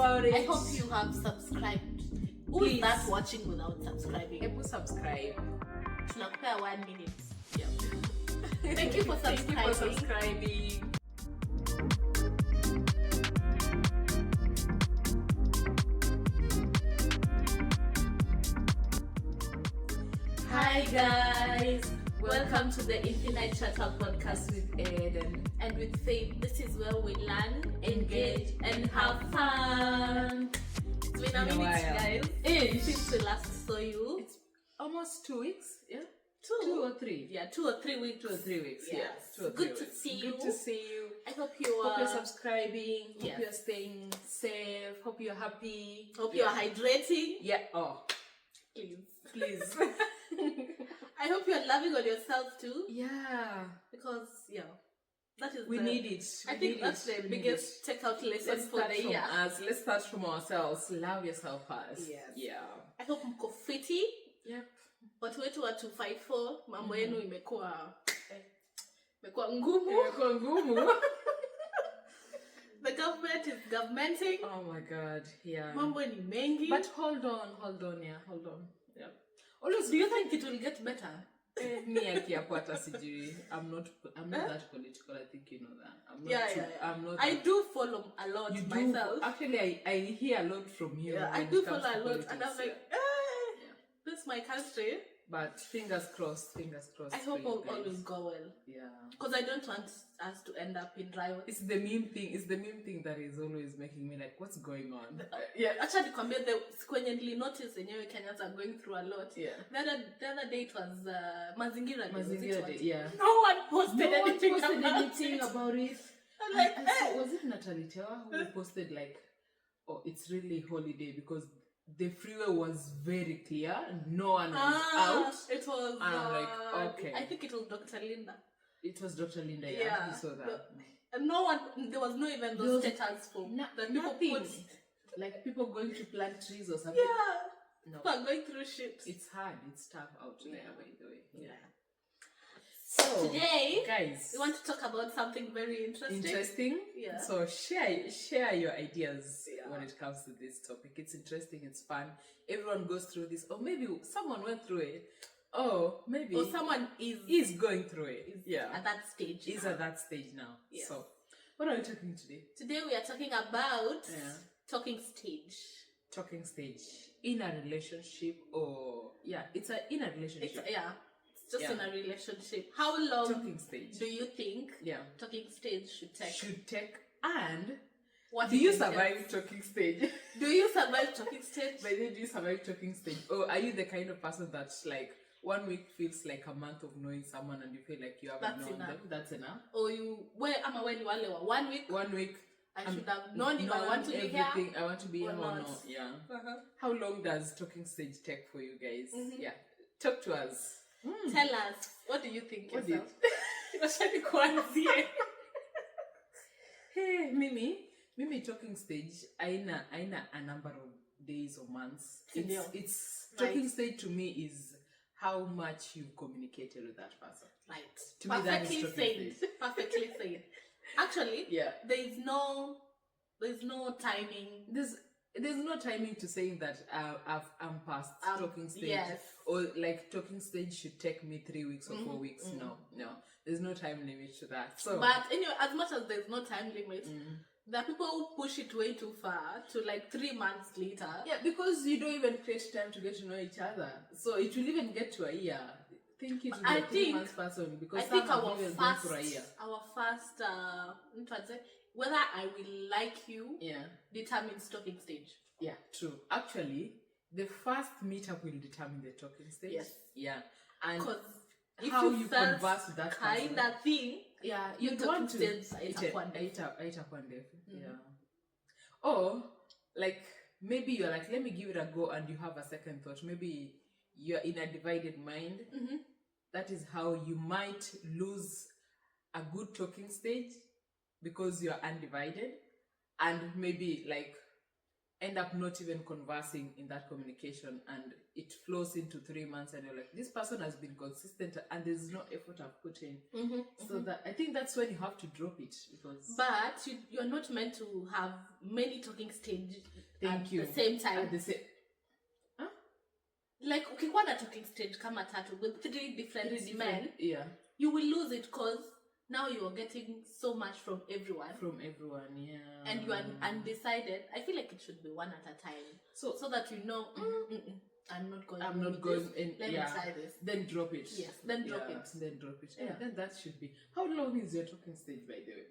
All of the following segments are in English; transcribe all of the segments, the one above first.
about it. I hope you have subscribed. Who is that watching without subscribing? Ebu subscribe. Tunakupea 1 minute. Yeah. Thank you for subscribing. Thank you for subscribing. Hi guys, welcome to the Infinite Chatter podcast with Eden and with Faith. This is where we learn, engage, and have fun. It's been a minute, guys. Since we last saw you. It's almost 2 weeks. Yeah. 2 or 3. Yeah, 2 or 3 weeks. 2 or 3 weeks. Yes. Yeah. 2 or 3 Good to weeks. see you. Good to see you. I hope you Hope are you're subscribing. Yes. Hope you're staying safe. Hope you're happy. Hope you are hydrating. Yeah. Oh, Please. I hope you're loving on yourself too. Yeah. Because that is we need it. I think that's the biggest takeout lesson for the year. Let's start from ourselves. Love yourself first. Yes. Yeah. I hope mko fiti. Yep. Watu wetu wa 254 mambo yenu imekuwa ngumu. The government is governmenting. Oh my God. Yeah. Mambo ni mengi. But hold on. Yeah. Yeah. Always, do you think it will get better? Me akiapata sijui. I'm not that political. I think you know that. I'm not I'm not. I do follow a lot myself. Actually, I hear a lot from you. Yeah, I do follow a lot, and I'm like, this is my country. But fingers crossed. I hope all will go well. Yeah. Because I don't want us to end up in riots. It's the meme thing that is always making me like, what's going on? Yeah. Actually, kwenye notice yenyewe Kenyans are going through a lot. Yeah. The other day it was Mazingira Day. Yeah. No one posted anything about it. I'm like, was it Natalie Tewa who posted like, oh, it's really holiday because the freeway was very clear, no one was out. It was. And I'm like, okay. I think it was Dr. Linda. It was Dr. Linda. Yeah. I saw that. And no one. There was no even those status for that people put. Like people going to plant trees or something. Yeah. No. People are going through shit. It's hard. It's tough out there, by the way. Yeah. So today, guys, we want to talk about something very interesting. Yeah. So share your ideas when it comes to this topic. It's interesting. It's fun. Everyone goes through this, or maybe someone went through it. Oh, maybe. Or someone is going through it. At that stage. Is at that stage now. Yes. So, what are we talking today? Today we are talking about talking stage. Talking stage in a relationship, or it's in a relationship. It's just in a relationship. How long talking stage do you think talking stage should take? And what do you survive talking stage? Do you survive talking stage? By then, do you survive talking stage? Or are you the kind of person that's like 1 week feels like a month of knowing someone and you feel like you haven't known them? That's enough. Or you when 1 week? 1 week. I should have known if I want to be here. I want to be here or not. Yeah. How long does talking stage take for you guys? Yeah. Talk to us. Tell us. What do you think yourself? Hey, Mimi talking stage. Aina a number of days or months. It's talking stage to me is how much you've communicated with that person. Right. To me, that is talking stage. Perfectly said. Actually, there's no timing. There's no timing to saying that I'm past talking stage. Yes. Or like talking stage should take me 3 weeks or 4 weeks. No. There's no time limit to that. So, but anyway, as much as there's no time limit, there are people who push it way too far to like 3 months later. Yeah, because you don't even create time to get to know each other. So it will even get to a year. Think it will be a 3 months person because I think our first whether I will like you determines talking stage. Yeah, true. Actually, the first meetup will determine the talking stage. Yes. Yeah. And if how you converse with that kind person. of thing, you want to eat one day. Yeah. Or like maybe you're like, let me give it a go, and you have a second thought. Maybe you're in a divided mind. That is how you might lose a good talking stage because you're undivided, and maybe like end up not even conversing in that communication, and it flows into 3 months, and you're like, this person has been consistent and there's no effort I've put in. So that I think that's when you have to drop it, because but you're not meant to have many talking stages at the same time. At the same... Huh? Like, ukikuwa na talking stage kama tatu with three different men, yeah, you will lose it because now you are getting so much from everyone. From everyone, yeah. And you are undecided. I feel like it should be one at a time. So that you know, I'm not going in. Let me try this. Then drop it. Yes, then drop it. Then drop it. Yeah. Then that should be. How long is your talking stage, by the way?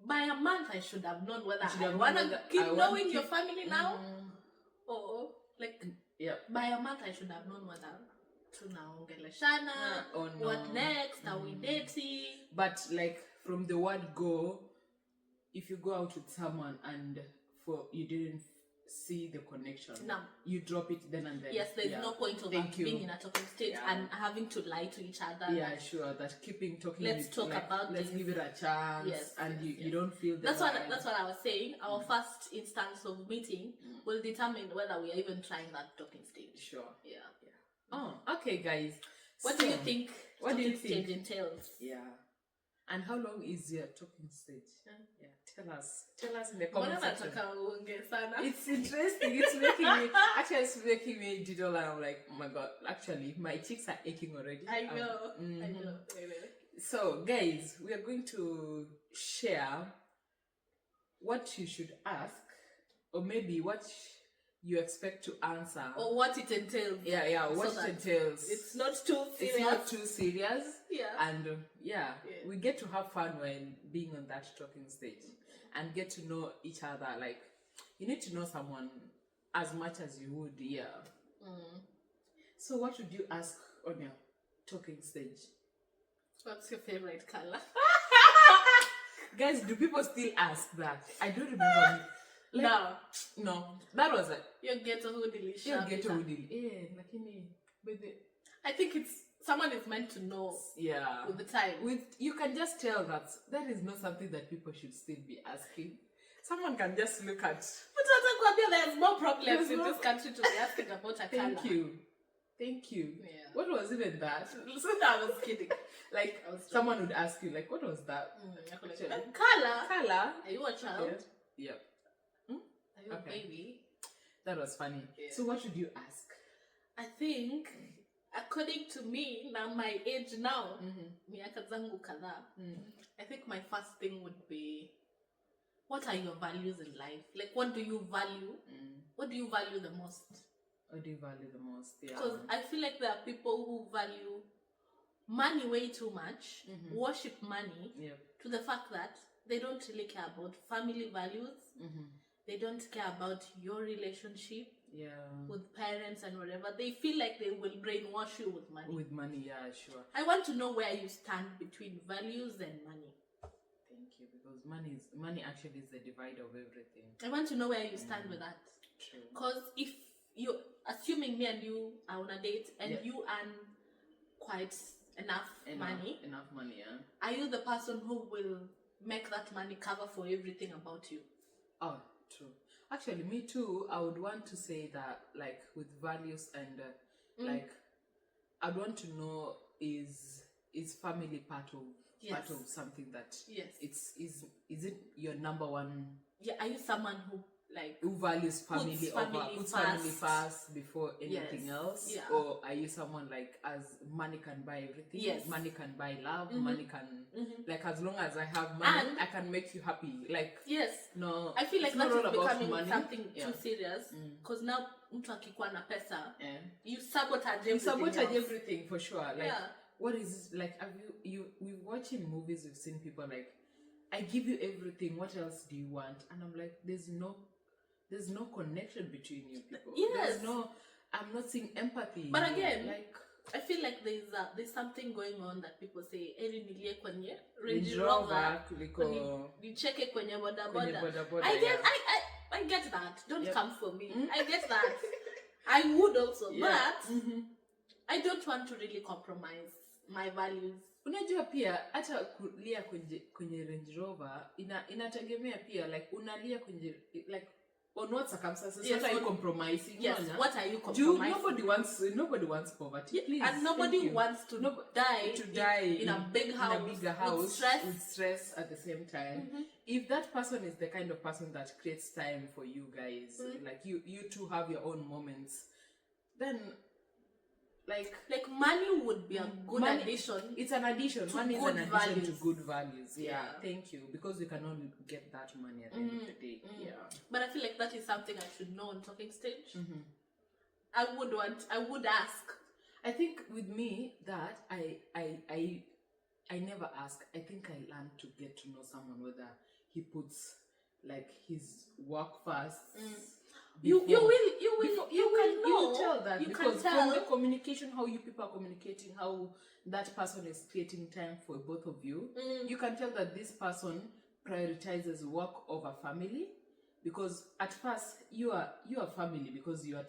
By a month, I should have known whether I want to keep knowing your family now. Or, like, by a month, I should have known whether tunaongeleshana, what next, are we dating? But, like, from the word go, if you go out with someone and you didn't see the connection, you drop it then and then. Yes, there's no point of being in a talking stage and having to lie to each other. Yeah, sure. That keeping talking. Let's talk about let's this. give it a chance. Yes, and you don't feel that's what I was saying. Our first instance of meeting will determine whether we are even trying that talking stage. Sure. Yeah. Oh, okay, guys. What do you think? What do you think stage entails? Yeah. And how long is your talking stage? Yeah. Tell us in the comment section. It's interesting. It's making me diddle, and I'm like, oh my god, actually my cheeks are aching already. I know. I know. So guys, we are going to share what you should ask, or maybe what you expect to answer, or what it entails. What it entails. It's not too serious. And we get to have fun when being on that talking stage and get to know each other. Like, you need to know someone as much as you would. So what would you ask on your talking stage? What's your favorite color? Guys, do people still ask that? I don't remember. No, that was it. You get a hoodie. I think someone is meant to know. Yeah. With the time. You can just tell that is not something that people should still be asking. Someone can just look at. But there's more problems in this country to be asking about a color. Thank you. Yeah. What was even that? I was kidding. Like, someone would ask you, like, what was that? Color? Are you a child? Yeah. Are you a baby? That was funny. Yeah. So what should you ask? I think, according to me, now my age now, miaka zangu kadhaa, I think my first thing would be, what are your values in life? Like, what do you value? What do you value the most? What do you value the most? Yeah. Because I feel like there are people who value money way too much, worship money, to the fact that they don't really care about family values. They don't care about your relationship with parents and whatever. They feel like they will brainwash you with money. With money, yeah, sure. I want to know where you stand between values and money. Thank you, because money actually is the divider of everything. I want to know where you stand with that. True. Because if you, assuming me and you are on a date and you earn quite enough money, are you the person who will make that money cover for everything about you? Oh, true. Actually, me too. I would want to say that, like, with values and like, I'd want to know is family part of something that is it your number one? Yeah, are you someone who values puts family first before anything else? Yeah. Or are you someone like, as money can buy everything? Yes. Money can buy love. Money can like, as long as I have money, I can make you happy. Like, no, I feel like that is becoming something too serious. Because now mtu akikuwa na pesa, you sabotage everything for sure. Like, what is like? Have we watching movies? We've seen people like, I give you everything. What else do you want? And I'm like, there's no connection between you people. Yes. I'm not seeing empathy. But again, like, I feel like there's something going on that people say, eri nilie kwenye Range Rover, nicheke kwenye boda. I get that. Don't come for me. I get that. I would also, but I don't want to really compromise my values. Unajua pia hata kulia kwenye Range Rover inategemea pia, like, unalia kwenye, like, on what circumstances? Yes, what are you compromising? Yes, what are you compromising? Nobody wants poverty. Please, and nobody wants to die in a bigger house with stress at the same time. If that person is the kind of person that creates time for you guys, like you two have your own moments, then like money would be a good addition. It's an addition. Money is an addition to good values. Yeah, thank you. Because you can only get that money at the end of the day. Yeah. But I feel like that is something I should know on talking stage. I would ask. I think with me that I never ask. I think I learned to get to know someone whether he puts like his work first. You will tell that because from the communication, how you people are communicating, how that person is creating time for both of you, you can tell that this person prioritizes work over family. Because at first you are family because you are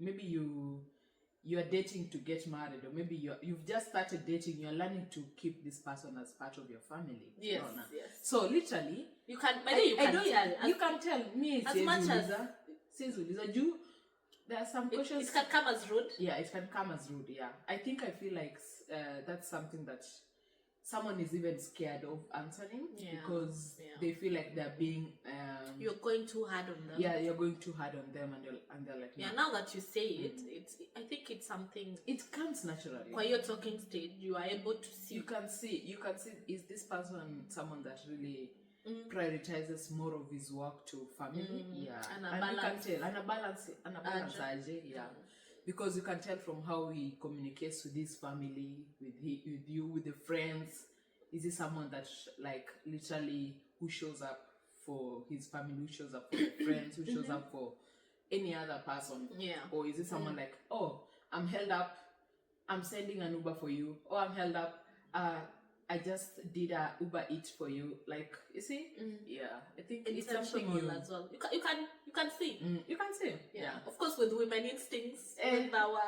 maybe you are dating to get married, or maybe you've just started dating. You're learning to keep this person as part of your family. Yes. So literally, you can tell me as much as there are some questions. It can come as rude. Yeah, it can come as rude. Yeah, I feel like that's something that someone is even scared of answering because they feel like they're being you're going too hard on them. Yeah, you're going too hard on them, and they're like, no. Now that you say it, I think it's something. It comes naturally. While you're talking stage, you are able to see. You can see. Is this person someone that really prioritizes more of his work to family? Yeah, and you can tell, and a balance, yeah. Because you can tell from how he communicates with his family, with you, with the friends. Is he someone that like literally who shows up for his family, who shows up for the friends, who shows up for any other person? Yeah. Or is it someone like, oh, I'm held up, I'm sending an Uber for you, or I'm held up, I just did a Uber Eats for you. Like, you see? Yeah, I think it's something you as well. You can see. You can see. Yeah. Of course, with women instincts, with our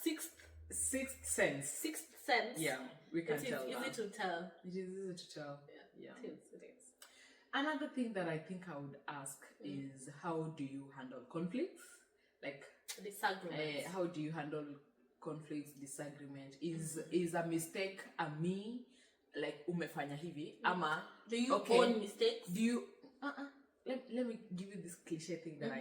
sixth sense. Yeah, we can tell. It is easy to tell. It is easy to tell. Yeah. It is. Another thing that I think I would ask is, how do you handle conflicts? Like disagreements. How do you handle conflicts, disagreement? Is a mistake a me? Like umefanya hivi ama do you own mistakes? Do you let me give you this cliche thing that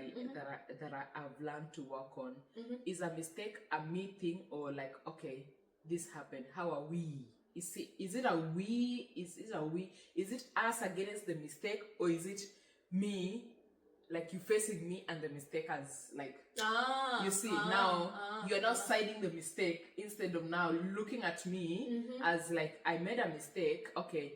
I've learned to work on. Is a mistake a me thing, or like, okay, this happened, how are we? Is it a we? Is it us against the mistake, or is it me, like you facing me and the mistake as like you see now you're now siding the mistake instead of now looking at me as like I made a mistake. Okay,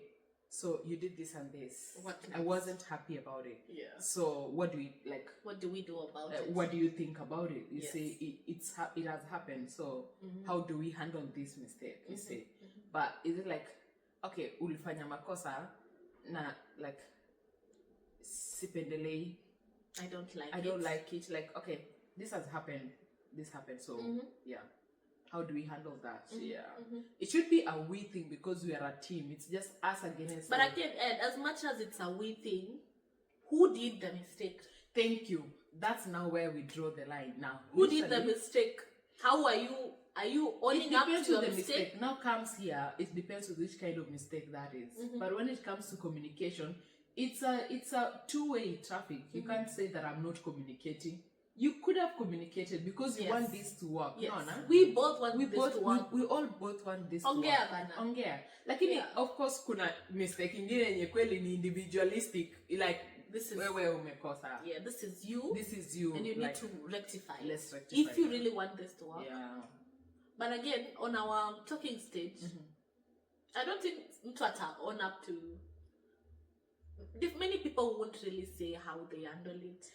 so you did this and this. I wasn't happy about it. Yeah. So what do we do about it? What do you think about it? You say it has happened. So how do we handle this mistake? You say, but is it like, okay, ulifanya makosa na like sipendelei, I don't like it. Like, okay, this has happened. This happened. So yeah, how do we handle that? Yeah, it should be a we thing because we are a team. It's just us against. But again, Ed, as much as it's a we thing, who did the mistake? Thank you. That's now where we draw the line. Now, who did the mistake? How are you? Are you owning up to the mistake? Now comes here. It depends on which kind of mistake that is. But when it comes to communication, it's a two-way traffic. You can't say that I'm not communicating. You could have communicated because you want this to work. Yes. No. We both want this to work. We all both want this to work. Ongea. Lakini of course kuna mistake ingine yenye kweli ni individualistic. Like this is wewe umekosa. Yeah, this is you. This is you. And you need to rectify. Let's rectify. If you really want this to work. Yeah. But again, on our talking stage, I don't think mtu ata own up to. Many people won't really say how they handle it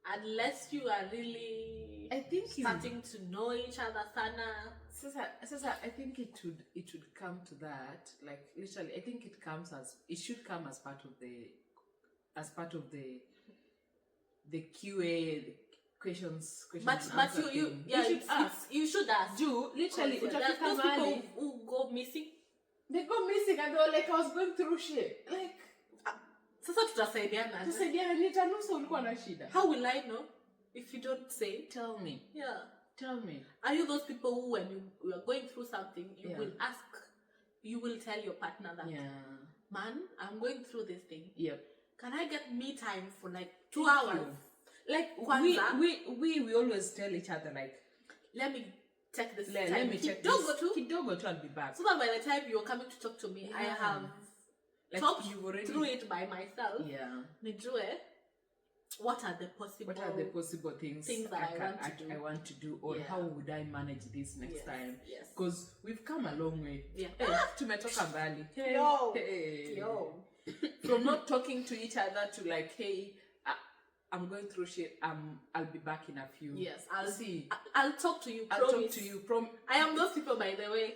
unless you are really starting to know each other sana. Sasa, I think it would come to that. Like literally, I think it should come as part of the QA, the questions. But you should ask. Do literally there's those people who go missing. They go missing and they're like, I was going through shit. Like Sasa tutasaidiana. Tusaidiana nitanusa ulikuwa na shida. How will I know if you don't say? Tell me. Yeah. Tell me. Are you those people who, when you are going through something, you will ask, you will tell your partner that, man, I'm going through this thing. Yep. Can I get me time for like 2 hours? Like we always tell each other like, let me take this time. Let me check Kidogo to, I'll be back. So that by the time you're coming to talk to me, I have like talked through it by myself. Yeah. Nijue, what are the possible things that I want to do, or how would I manage this next time? Yes. Because we've come a long way. Yeah. Tumetoka mbali. Yo. From not talking to each other to like, hey, I'm going through shit. I'll be back in a few. Yes, I'll talk to you. I'll talk to you. I am those people, by the way.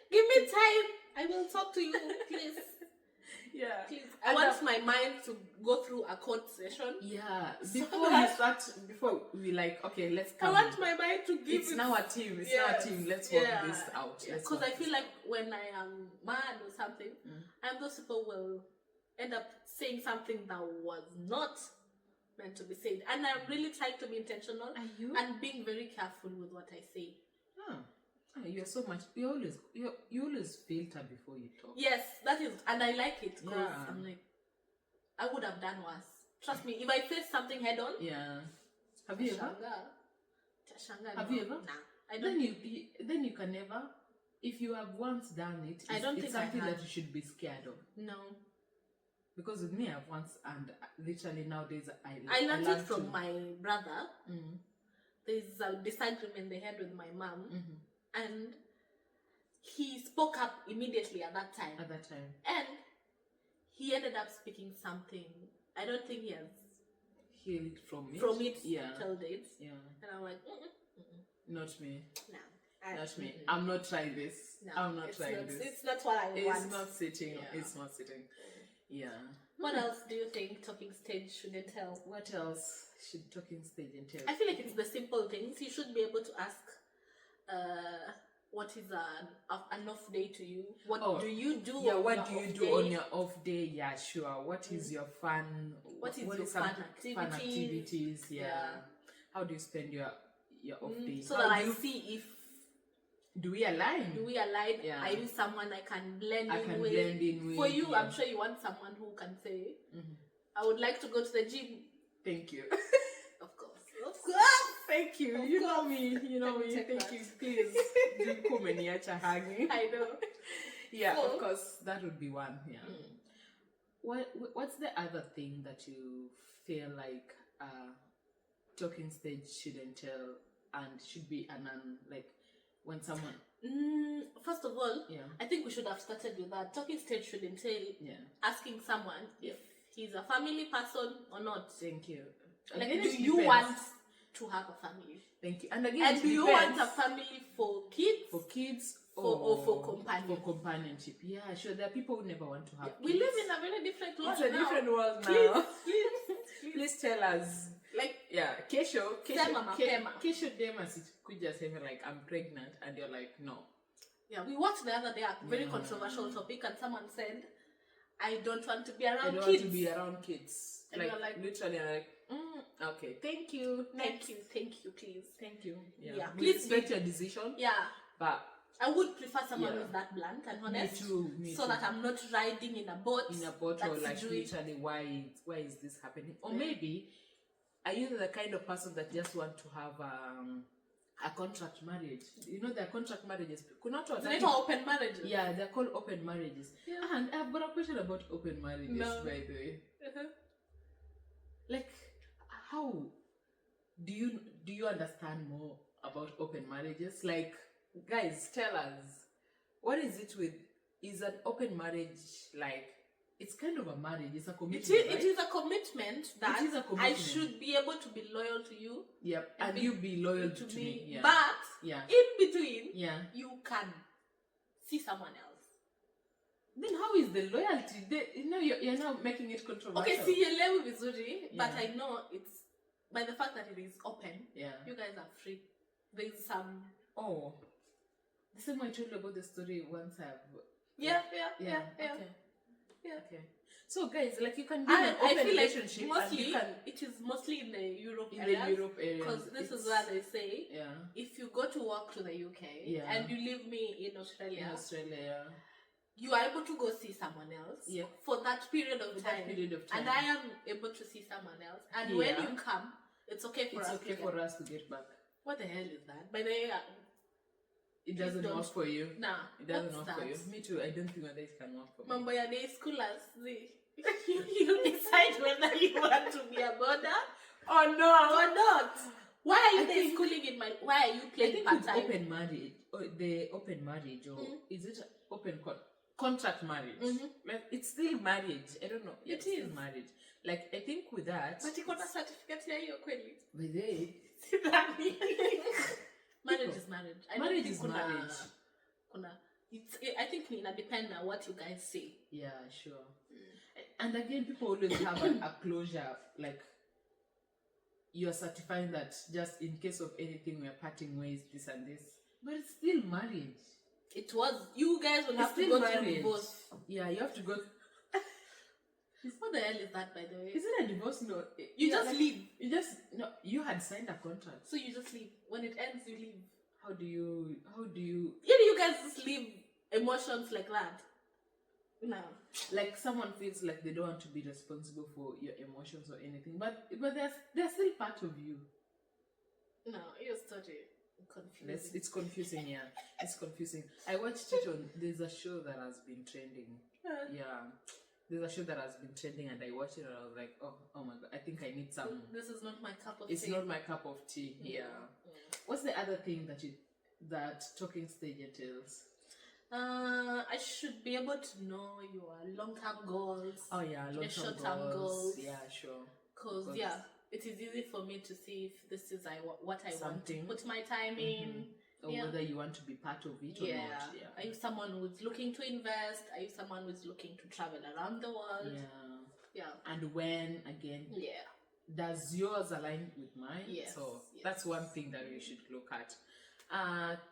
Give me time. I will talk to you, please. Yeah. Please. I want my mind to go through a court session. Yeah. Before we like, okay, let's come. I want my mind to give It's now a team. It's now a team. Let's work this out. Because I feel like when I am mad or something, and those people will end up saying something that was not meant to be said. And I'm really trying to be intentional. Are you? And being very careful with what I say. You're so much. You always filter before you talk. Yes, that is, and I like it because I'm like, I would have done worse. Trust me, if I face something head on. Yeah. Have you ever? Have you ever? Nah, I don't. Then you can never. If you have once done it, it's something that you should be scared of. No. Because with me, I've once, and literally nowadays, I learned it from my brother. There's a disagreement they had with my mom, and he spoke up immediately at that time. And he ended up speaking something. I don't think he has healed from it till date. Yeah. And I'm like, not me. No. Not me. I'm not trying this. No, I'm not trying this. It's not what I want. It's not sitting. Yeah. It's not sitting. Yeah. What else do you think talking stage should entail? What else should talking stage entail? I feel like it's the simple things. You should be able to ask, what is an off day to you? What do you do? Yeah, what do you do on your off day? Yeah, sure. What is your fun? What is your fun activities? Yeah. How do you spend your off day? So that I see if do we align? Yeah. Are you someone I can blend in with? For you, I'm sure you want someone who can say, I would like to go to the gym. Thank you. Of course. Thank you. You know me. Thank you. Please do come and hanging. I know. Yeah, of course, that would be one. Yeah. What's the other thing that you feel like talking stage should entail and should be like when someone? First of all, I think we should have started with that. Talking stage should entail asking someone if he's a family person or not. Thank you. Like, do you want to have a family? Thank you. And again, do you want a family for kids? For kids or for companionship? For companionship. Yeah, sure. There are people who never want to have kids. We live in a very different world now. It's a different world now. Please tell us. Like, Kesho Demas could just say like, I'm pregnant, and you're like, no. Yeah, we watched the other day a very controversial topic, and someone said, I don't want to be around kids. I don't want to be around kids. And like, you're like, literally, like, okay, thank you, please. Thank you. Yeah. Please respect your decision. Yeah. But I would prefer someone who's that blunt and honest. Me too. That I'm not riding in a boat. Or like literally, why is this happening? Or maybe, are you the kind of person that just want to have a contract marriage? You know, there are contract marriages. They're not open marriages. Yeah, they're called open marriages. Yeah. And I've got a question about open marriages, by the way. Like, how do you understand more about open marriages? Like, guys, tell us, what is it with? Is an open marriage like? It's kind of a marriage. It's a commitment. It is a commitment that I should be able to be loyal to you. Yep, and you be loyal to me. Yeah. But in between, you can see someone else. Then how is the loyalty? You're now making it controversial. Okay, see, you're vizuri, but I know it's by the fact that it is open. Yeah, you guys are free. There's some. Oh, the same way I told you about the story once. Yeah. Okay. Yeah. Okay. So guys, like, you can be in an open relationship, like mostly, and you can, it is mostly in the Europe area, because this is where they say, if you go to work to the UK and you leave me in Australia, you are able to go see someone else for that period of time, and I am able to see someone else, and when you come, it's okay for us to get back. What the hell is that? By the way, it doesn't work for you. Nah, it doesn't work for you. Me too. I don't think that it can work for me. Mambo ya day schoolers, you decide whether you want to be a border or not. Why are you day schooling in my? Why are you playing part time? Open marriage, or the open marriage, or is it open contract marriage? Like, it's still marriage. I don't know. It is marriage. Like, I think with that. But you got a certificate here, you're quitting. With it. Marriage is marriage. Marriage is marriage. I think it depends on what you guys say. Yeah, sure. And again, people always have a closure, like, you're certifying that just in case of anything, we're parting ways, this and this. But it's still marriage. It was. You guys will have to go through divorce. Yeah, you have to go. What the hell is that, by the way? Is it a divorce? No. You just leave. You had signed a contract. So you just leave. When it ends, you leave. How do you? Yeah, you guys just leave emotions like that. No. Like, someone feels like they don't want to be responsible for your emotions or anything, but they're still part of you. No, you're totally confusing. It's confusing, yeah. It's confusing. I watched it on. There's a show that has been trending. Yeah. There's a show that has been trending, and I watched it and I was like, oh my god, I think I need some. This is not my cup of tea. It's not my cup of tea. Yeah. What's the other thing that talking stage entails? I should be able to know your long-term goals. Oh yeah, short-term goals. Yeah, sure. Because it is easy for me to see if this is what I want to put my time in. Or whether you want to be part of it or not. Yeah. Are you someone who's looking to invest? Are you someone who's looking to travel around the world? Yeah. And when, again, does yours align with mine? Yes. So that's one thing that we should look at.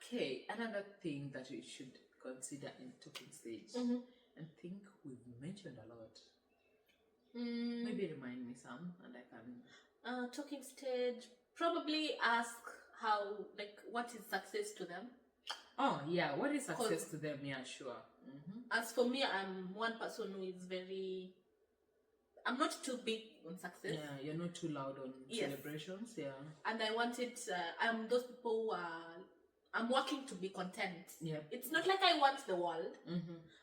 Okay, another thing that we should consider in talking stage, and think we've mentioned a lot. Maybe remind me some, and I can. Talking stage, probably ask what is success to them. Oh yeah, what is success to them? Yeah, sure. As for me, I'm one person who is I'm not too big on success. Yeah, you're not too loud on celebrations. Yeah. And I wanted. I'm those people who I'm working to be content. Yeah. It's not like I want the world,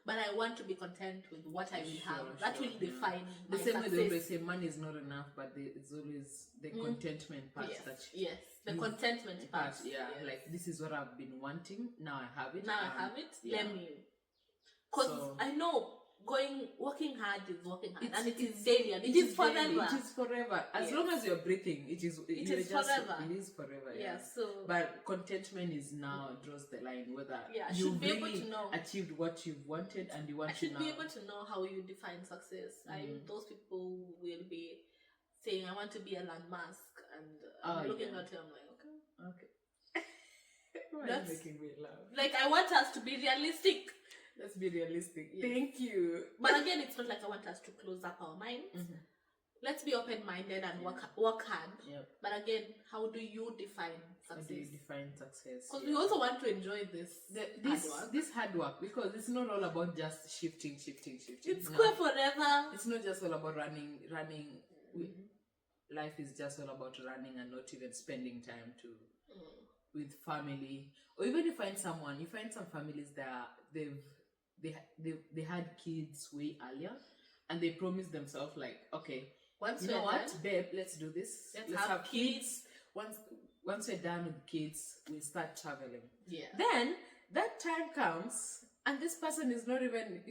but I want to be content with what I will have. That will define my success. The same way they always say money is not enough, but it's always the contentment part. The contentment part. Yeah, like, this is what I've been wanting. Now I have it. Let me. Because I know working hard is working hard, and it is daily, and it is forever. It is forever. As long as you're breathing, it is forever. It is forever. Yeah. But contentment is now draws the line whether you really able to know, achieved what you've wanted, and you want to now. I should be able to know how you define success. Those people will be saying, "I want to be Elon Musk," and I'm looking at you. I'm like, okay. That's making me laugh. Like, I want us to be realistic. Let's be realistic. Yes. Thank you. But again, it's not like I want us to close up our minds. Let's be open-minded and work hard. Yep. But again, how do you define success? How do you define success? Because we also want to enjoy this hard work, because it's not all about just shifting. It's cool forever. It's not just all about running. Life is just all about running and not even spending time with family. Or even you find some families that they had kids way earlier, and they promised themselves, like, okay, once you know what, babe, let's do this. Let's have kids. Once we're done with kids, we start traveling. Yeah. Then that time comes, and this person is not even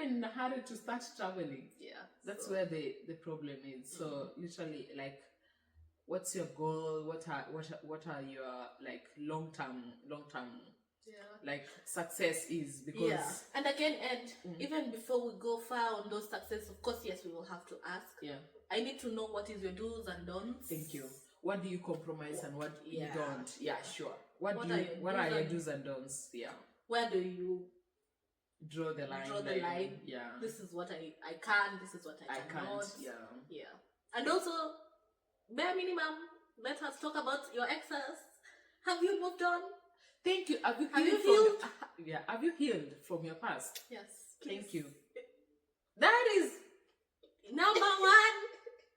in a hurry to start traveling. Yeah. That's where the problem is. So literally, like, what's your goal? What are your, like, long term like, success is? Because and again, even before we go far on those success, of course, yes, we will have to ask. I need to know what is your do's and don'ts. Thank you. What do you compromise and what you don't? Yeah, sure. What are your do's and don'ts? Yeah. Where do you draw the line. Yeah. This is what I can. This is what I cannot. Can't. Yeah. Yeah. And also, bare minimum. Let us talk about your exes. Have you moved on? Thank you. Have you healed? Yeah. Have you healed from your past? Yes. Please. Thank you. That is number one.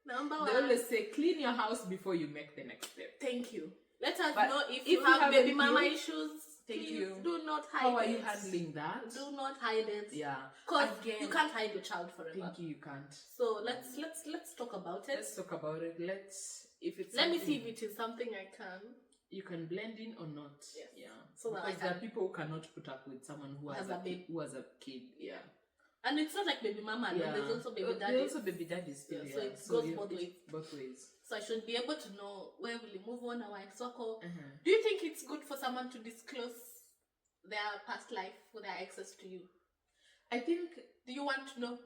Number one. They always say clean your house before you make the next step. Thank you. Let us know if you have baby mama issues. Thank you. Do not hide it. How are you handling that? Do not hide it. Yeah. Because you can't hide your child forever. Thank you. You can't. So let's talk about it. Let's talk about it. Let me see if it is something I can. You can blend in or not. Yes. Yeah. So because there are people who cannot put up with someone who has a kid. Yeah. And it's not like baby mama. Yeah. There's also baby daddies. There's also baby daddies. Yeah. So it goes both ways. Both ways. So I should be able to know where will you move on our ex-wako. Do you think it's good for someone to disclose their past life with their exes to you? I think. Do you want to know?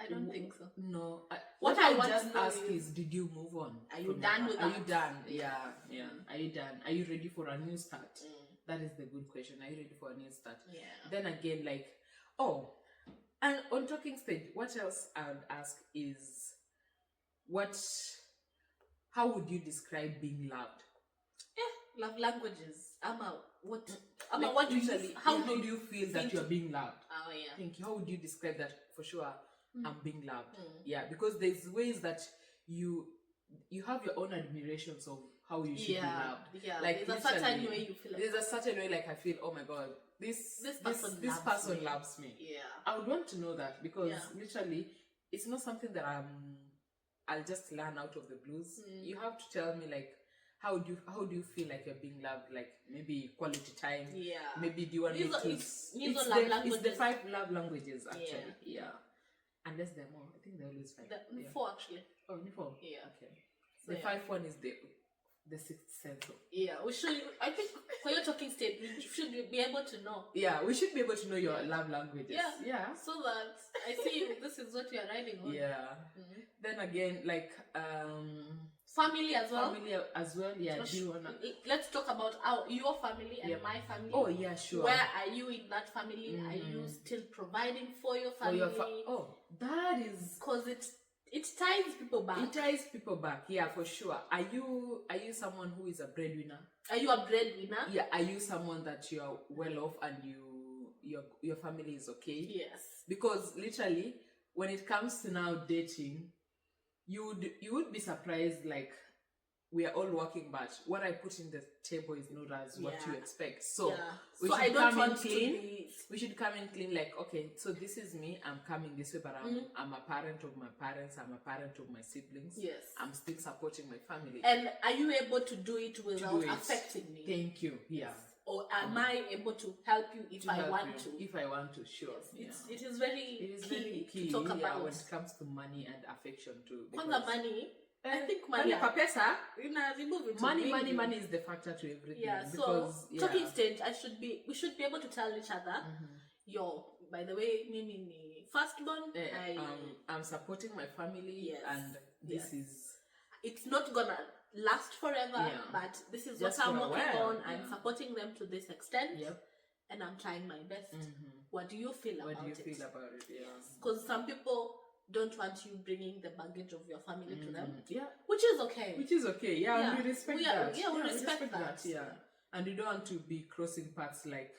I don't think so. No. What I want to ask is, did you move on? Are you done with that? Are you done? Yeah. Are you done? Are you ready for a new start? That is the good question. Are you ready for a new start? Yeah. Then again, and on talking stage, what else I would ask is, how would you describe being loved? Yeah, love languages. How do you feel that you're being loved? Oh yeah. Thank you. How would you describe that? For sure, I'm being loved. Yeah, because there's ways that you have your own admirations of how you should be loved. Yeah, like there's a certain way you feel. There's a certain way, like I feel, oh my god, this person loves me. Yeah, I would want to know that, because literally, it's not something that I'll just learn out of the blues. You have to tell me, like, how do you feel like you're being loved? Like maybe quality time. Yeah. Maybe do you want me to? It's the 5 love languages actually. Yeah. Unless they're more, I think they're always 5. 4 actually. Oh, 4. Yeah. Okay. So the 5th one is the 6th sense. Yeah, we should. I think for your talking stage, we should be able to know. Yeah, we should be able to know your love languages. Yeah. So that I see this is what you are riding on. Yeah. Then again, like family as well. Yeah. Do you wanna? Let's talk about your family and my family. Oh yeah, sure. Where are you in that family? Are you still providing for your family? That is because it ties people back. It ties people back. Yeah, for sure. Are you someone who is a breadwinner? Are you a breadwinner? Yeah. Are you someone that you are well off and your family is okay? Yes. Because literally, when it comes to now dating, you would be surprised, like, we are all working, but what I put in the table is not as what you expect. So we should come in clean. We should come in clean, like, okay, so this is me. I'm coming this way, but I'm a parent of my parents. I'm a parent of my siblings. Yes. I'm still supporting my family. And are you able to do it without affecting me? Thank you. Yeah. Or am I able to help you if I want to? If I want to, sure. Yes. It is very key to talk about when it comes to money and affection too. On the money, I think money is the factor to everything. Yeah. Because, so talking stage, we should be able to tell each other, by the way, mimi firstborn, I'm supporting my family, and this is. It's not gonna last forever, but this is just what I'm working on. I'm supporting them to this extent, and I'm trying my best. What do you feel about it? What do you feel about it? Yeah, because some people don't want you bringing the baggage of your family to them. Yeah, which is okay. Yeah, and we respect that. Yeah, we respect that. Yeah, and you don't want to be crossing paths like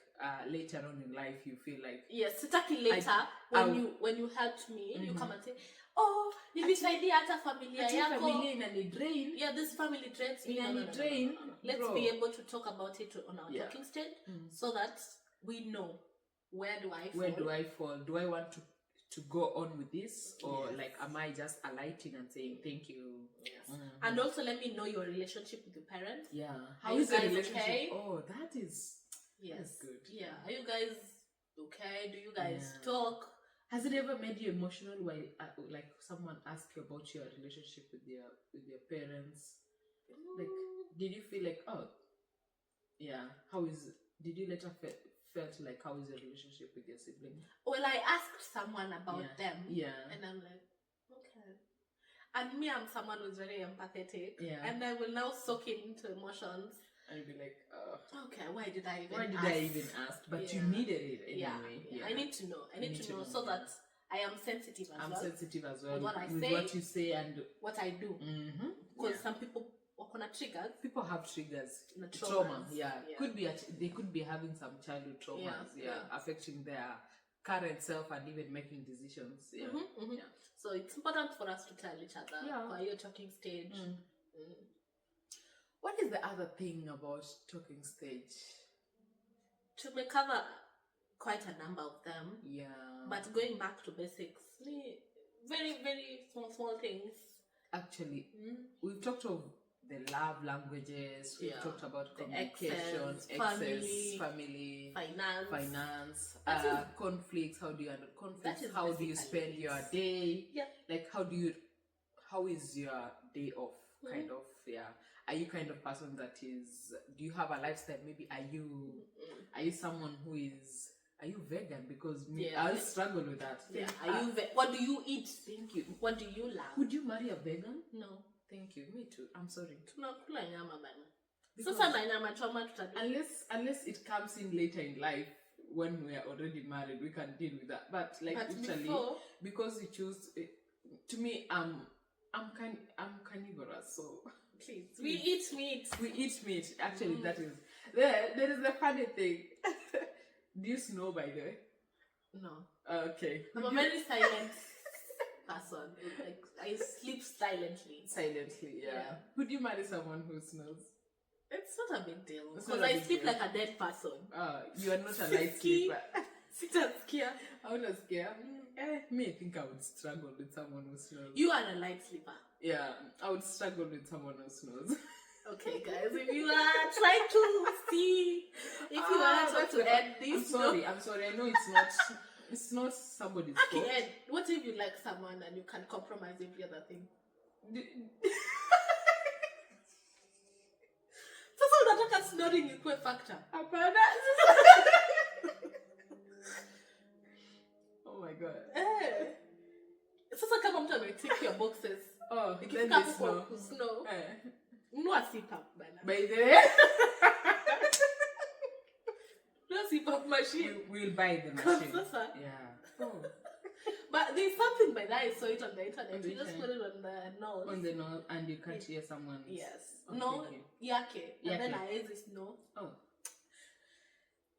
later on in life. You feel like sitaki later when you helped me, you come and say, oh, nilisaidia hata familia yako. Familia inanidrain. Yeah, this family drains me. Inanidrain. Let's be able to talk about it on our talking stage, so that we know where do I fall. Do I want to go on with this, or like am I just alighting and saying thank you? Yes. And also let me know your relationship with your parents. Yeah. How is the relationship? Okay? Oh, that is good. Yeah. Are you guys okay? Do you guys talk? Has it ever made you emotional while like someone asked you about your relationship with your parents? Like, did you feel like, oh yeah, did you later felt like, how is your relationship with your sibling? Well, I asked someone about them. Yeah. And I'm like, okay. And me, I'm someone who's very empathetic. Yeah. And I will now soak into emotions. and you'd be like, okay, why did I even ask? But you needed it anyway. I need to know. I need to know so that I am sensitive as well. Sensitive as well with what I with say, what you say and what I do. Because some people work on a triggers. People have triggers. Trauma. Could be they could be having some childhood traumas. Affecting their current self and even making decisions. So it's important for us to tell each other while you're talking stage. What is the other thing about talking stage? To cover quite a number of them. Yeah. But going back to basics, very, very small things. Actually, we've talked of the love languages, we've talked about communication, exes, family, finance, conflicts, how do you handle conflicts, how do you spend your day, like how is your day off, kind of, are you kind of person that is, do you have a lifestyle, maybe are you someone who is, are you vegan? Because I'll struggle with that. Are you what do you eat? Thank you. What do you love? Would you marry a vegan? No. Thank you. Me too. I'm sorry. Tunakula nyama bana. Sasa na nyama choma tutadili. Unless it comes in later in life when we are already married, we can deal with that. But like literally, because you choose, to me, I'm carnivorous, so please. We eat meat. We eat meat. Actually, that is there is a funny thing. Do you snow, by the way? No. Okay. I'm a very silent person. Like I sleep silently. Silently, yeah. Would you marry someone who snores? It's not a big deal because I sleep like a dead person. You are not a light sleeper. Sit and scare. I would scare. Me, I think I would struggle with someone who snores. You are a light sleeper. Yeah, I would struggle with someone who snores. Okay, guys, if you are trying to see, if you want to end this, I'm sorry. I know it's not somebody's fault. Okay, Ed, what if you like someone and you can compromise every other thing? Sasa unataka snoring ikuwe factor? Hapana. Oh my god. Sasa kama mtu ametick your boxes. Then they snow. No CPAP bana. By the way. No CPAP machine. We'll buy the machine. Yeah. But there's something by that. I saw it on the internet. You just put it on the nose. On the nose, and you can't hear someone. Yes. No. Yake. And then I is no. Oh.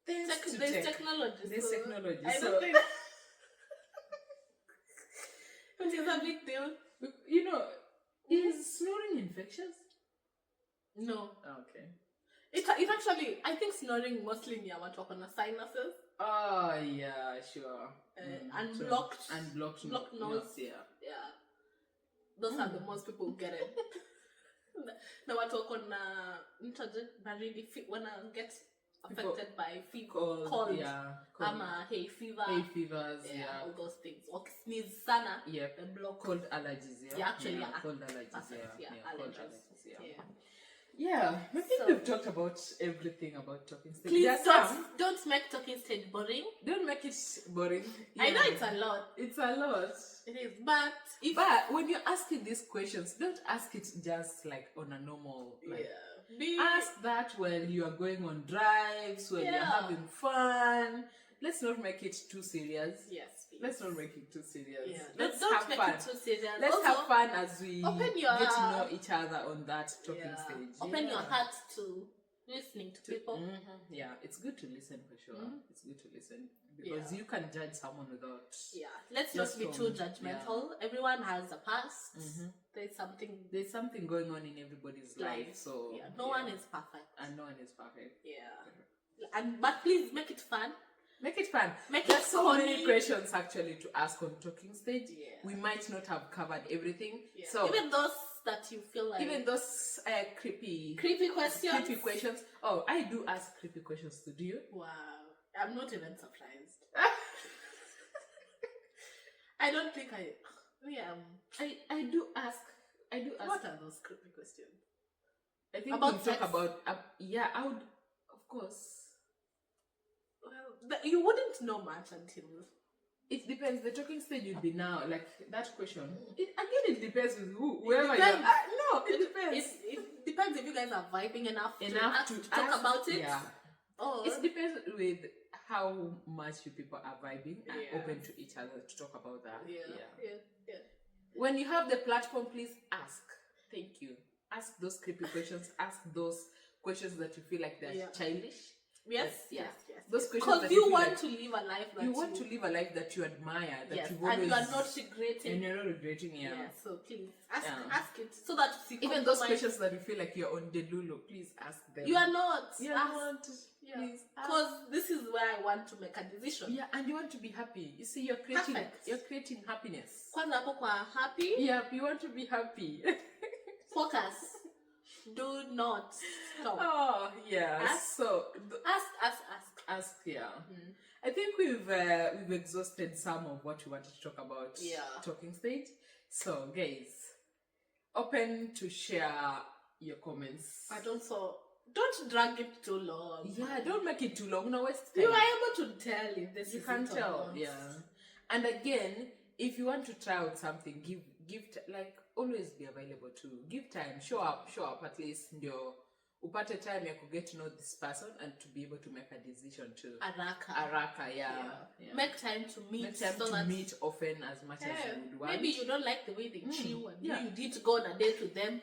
There's technology. There's technology. I don't think. It is a big deal. You know, is snoring infectious? No. Okay. It actually, I think snoring mostly near what talk on the sinuses. Oh yeah, sure. And blocked nose. Yeah. Those are the most people get it. Now what talk on baridi when I get affected by cold. Hay fever. Hay fevers. All those things. Or sneeze sana. The block. Cold allergies. Cold allergies. Allergies. Yeah, I think we've talked about everything about talking stage. Please don't make talking stage boring. Don't make it boring. I know it's a lot. It's a lot. It is, but when you're asking these questions, don't ask it just like on a normal. Ask that when you are going on drives, when you're having fun. Let's not make it too serious. Yes. Let's not make it too serious. Yeah. Let's have fun. It too serious. Let's also have fun as we get to know each other on that talking stage. Open your heart to listening to people. Yeah, it's good to listen for sure. It's good to listen because you can judge someone without. Yeah, let's not be too judgmental. Everyone has a past. There's something going on in everybody's life. So no one is perfect. And no one is perfect. Yeah. But please make it fun. Make it fun. There's so many questions actually to ask on talking stage. Yeah. We might not have covered everything. Yeah. So even those that you feel like creepy questions. Oh, I do ask creepy questions too. Do you? Wow. I'm not even surprised. I don't think I do ask. What are those creepy questions? I think about we'll talk about I would, of course. Well, you wouldn't know much until it depends. The talking stage would be now, like that question. It depends with whoever you are. No, it depends. It depends if you guys are vibing enough to talk about it. Yeah. Or it depends with how much you people are vibing and open to each other to talk about that. Yeah. When you have the platform, please ask. Thank you. Ask those creepy questions. Ask those questions that you feel like they're childish. Yes. Those questions because you want to live a life that you want to live a life that you admire, that you and you are not regretting. And you're not regretting, So please ask it so that even those questions that you feel like you're on the lulu, please ask them. You are not. You're not. Please, because this is where I want to make a decision. Yeah, and you want to be happy. You see, you're creating happiness. Kwanza hapo kwa happy. Yeah, you want to be happy. Focus. Do not stop. Oh yeah. So ask. Yeah. I think we've exhausted some of what we wanted to talk about. Talking stage. So guys, open to share your comments. Don't drag it too long. Yeah, don't make it too long. No waste time. You are able to tell if this you is can it tell. Or not. Yeah. And again, if you want to try out something, give like always be available too. Give time. Show up at least ndio upate time ya get to know this person and to be able to make a decision too. Araka, yeah. Make time to meet. Meet often as much as you would want. Maybe you don't like the way they chew and you need to go on a date with them.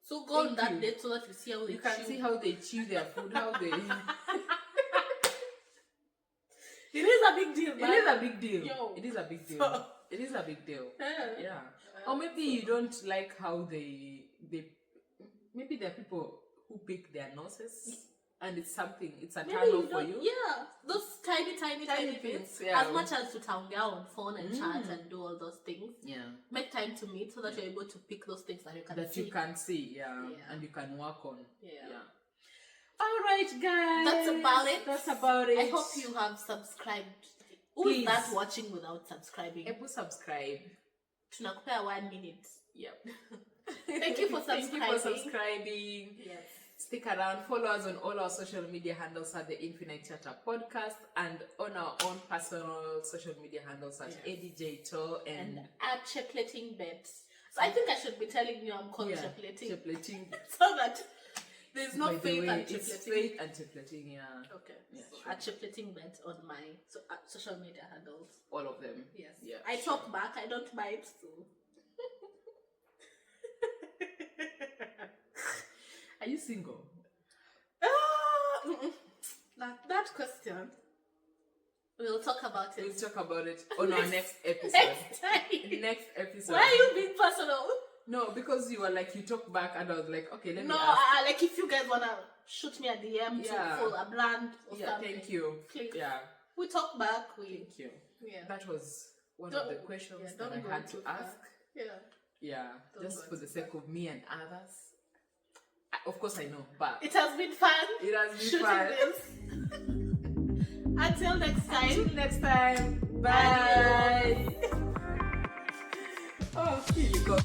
So go on that date so that you see how they chew. You can see how they chew their food, how they... It is a big deal, man. It is a big deal. It is a big deal. It is a big deal. Yeah. Or maybe you don't like how they maybe there are people who pick their noses and it's a turn off for you. Yeah. Those tiny things. As much as to taongea on phone and chat and do all those things. Yeah. Make time to meet so that you're able to pick those things that you can see. And you can work on. Yeah. All right, guys. That's about it. I hope you have subscribed. Who is that watching without subscribing? Able subscribe. Tunakupea 1 minute. Yep. Thank you for subscribing. Thank you for subscribing. Yes. Stick around. Follow us on all our social media handles at the Infinite Chatter Podcast and on our own personal social media handles at ADJTO and at Chepleting Bets. So I think I should be telling you I'm called Chepleting. Chepleting. So that there's no faith and Chepleting. It's faith and Chepleting, Okay. So at Chepleting Bet on my social media handles. All of them. Yes. Yeah. I talk back. I don't bite. So. Are you single? That question. We'll talk about it. We'll talk about it on our next episode. Next episode. Why are you being personal? No, because you were like, you talk back and I was like, okay, let me ask. Like if you guys wanna shoot me a DM for a brand or something. Thank you. Please. Yeah. We talk back. Thank you. Yeah. That was one of the questions that I had to ask. Yeah. Just for the sake of me and others. Of course I know, but it has been fun. It has been fun. This. Until next time. Bye. Oh, here you go.